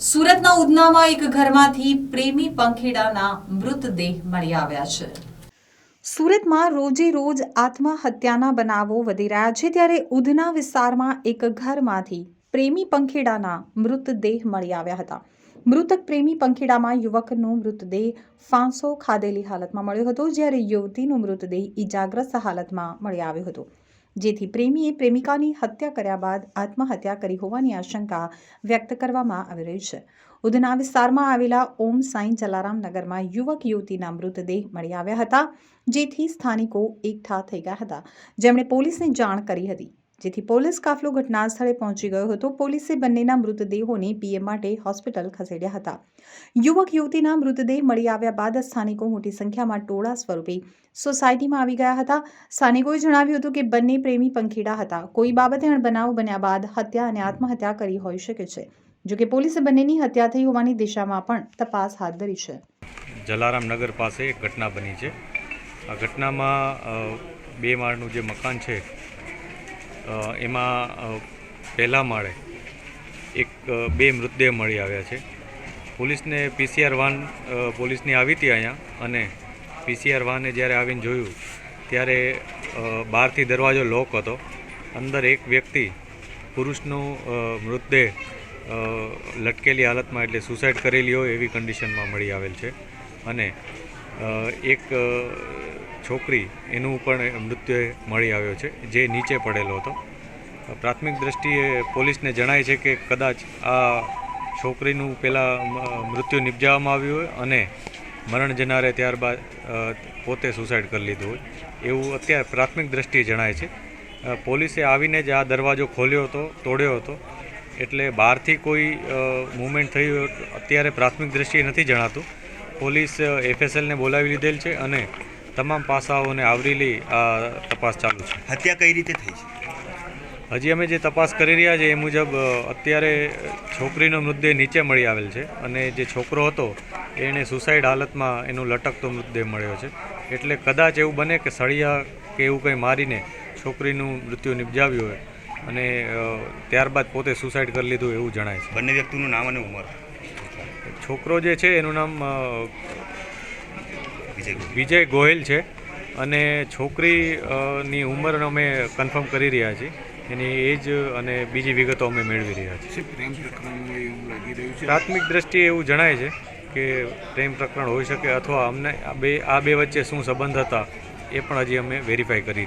સુરતના ઉધનામાં એક ઘરમાંથી પ્રેમી પંખીડાના મૃતદેહ મળી આવ્યા છે। સુરતમાં રોજે રોજ આત્મહત્યાના બનાવો વધી રહ્યા છે, ત્યારે ઉધના વિસ્તારમાં એક ઘરમાંથી પ્રેમી પંખીડાના મૃતદેહ મળી આવ્યા હતા। મૃતક પ્રેમી પંખીડામાં યુવકનો મૃતદેહ ફાંસો ખાધેલી હાલતમાં મળ્યો હતો, જ્યારે યુવતીનો મૃતદેહ ઈજાગ્રસ્ત હાલતમાં મળી આવ્યો હતો, જેથી પ્રેમીએ પ્રેમિકાની હત્યા કર્યા બાદ આત્મહત્યા કરી હોવાની આશંકા વ્યક્ત કરવામાં આવી રહી છે। ઉધના વિસ્તારમાં આવેલા ઓમ સાંઈ જલારામ નગરમાં યુવક યુવતીના મૃતદેહ મળી આવ્યા હતા, જેથી સ્થાનિકો એકઠા થઈ ગયા હતા, જેમણે પોલીસને જાણ કરી હતી, જેથી પોલીસ કાફલો ઘટના સ્થળે પહોંચી ગયો હતો। પોલીસે બંનેના મૃતદેહોને પીએમ માટે હોસ્પિટલ ખસેડ્યા હતા। યુવક યુવતીના મૃતદેહ મળી આવ્યા બાદ સ્થાનિકો મોટી સંખ્યામાં ટોળા સ્વરૂપે સોસાયટીમાં આવી ગયા હતા। સ્થાનિકોએ જણાવ્યું હતું કે બંને પ્રેમી પંખીડા હતા। કોઈ બાબતે અણબનાવ બન્યા બાદ હત્યા અને આત્મહત્યા કરી હોઈ શકે છે। જોકે પોલીસે બંનેની હત્યા થઈ હોવાની દિશામાં પણ તપાસ હાથ ધરી છે। જલારામ નગર પાસે એક ઘટના બની છે। આ ઘટનામાં બે માળનું જે મકાન છે એમાં પહેલા માળે બે મૃતદેહ મળી આવ્યા છે। પોલીસને પીસીઆર વાન પોલીસની આવી હતી અહીંયા, અને પીસીઆર વાને જ્યારે આવીને જોયું ત્યારે બહારથી દરવાજો લોક હતો। અંદર એક વ્યક્તિ પુરુષનો મૃતદેહ લટકેલી હાલતમાં, એટલે સુસાઇડ કરેલી હોય એવી કન્ડિશનમાં મળી આવેલ છે, અને એક છોકરી એનું પણ મૃતદેહ મળી આવ્યો છે, જે નીચે પડેલો હતો। પ્રાથમિક દ્રષ્ટિએ પોલીસને જણાય છે કે કદાચ આ છોકરીનું પહેલાં મૃત્યુ નિપજાવવામાં આવ્યું હોય અને મરણ જનારે ત્યારબાદ પોતે સુસાઇડ કરી લીધું હોય, એવું અત્યારે પ્રાથમિક દ્રષ્ટિએ જણાય છે। પોલીસે આવીને જ આ દરવાજો ખોલ્યો હતો, તોડ્યો હતો, એટલે બહારથી કોઈ મૂવમેન્ટ થઈ હોય અત્યારે પ્રાથમિક દ્રષ્ટિએ નથી જણાતું। પોલીસ એફએસએલને બોલાવી લીધેલ છે અને તમામ પાસાઓને આવરી લઈ આ તપાસ ચાલુ છે। હત્યા કઈ રીતે થઈ છે હજી અમે જે તપાસ કરી રહ્યા છીએ એ મુજબ અત્યારે છોકરીનો મૃતદેહ નીચે મળી આવેલ છે, અને જે છોકરો હતો એને સુસાઇડ હાલતમાં એનો લટકતો મૃતદેહ મળ્યો છે, એટલે કદાચ એવું બને કે સળિયા કે એવું કંઈ મારીને છોકરીનું મૃત્યુ નિપજાવ્યું હોય અને ત્યારબાદ પોતે સુસાઇડ કરી લીધું એવું જણાય છે। બંને વ્યક્તિનું નામ અને ઉંમર? છોકરો જે છે એનું નામ વિજય ગોહિલ છે, અને છોકરીની ઉંમર અમે કન્ફર્મ કરી રહ્યા છીએ, એની એજ અને બીજી વિગતો અમે મેળવી રહ્યા છીએ। પ્રાથમિક દ્રષ્ટિએ એવું જણાય છે કે પ્રેમ પ્રકરણ હોઈ શકે, અથવા અમને આ બે વચ્ચે શું સંબંધ હતા એ પણ હજી અમે વેરીફાઈ કરી રહ્યા છીએ।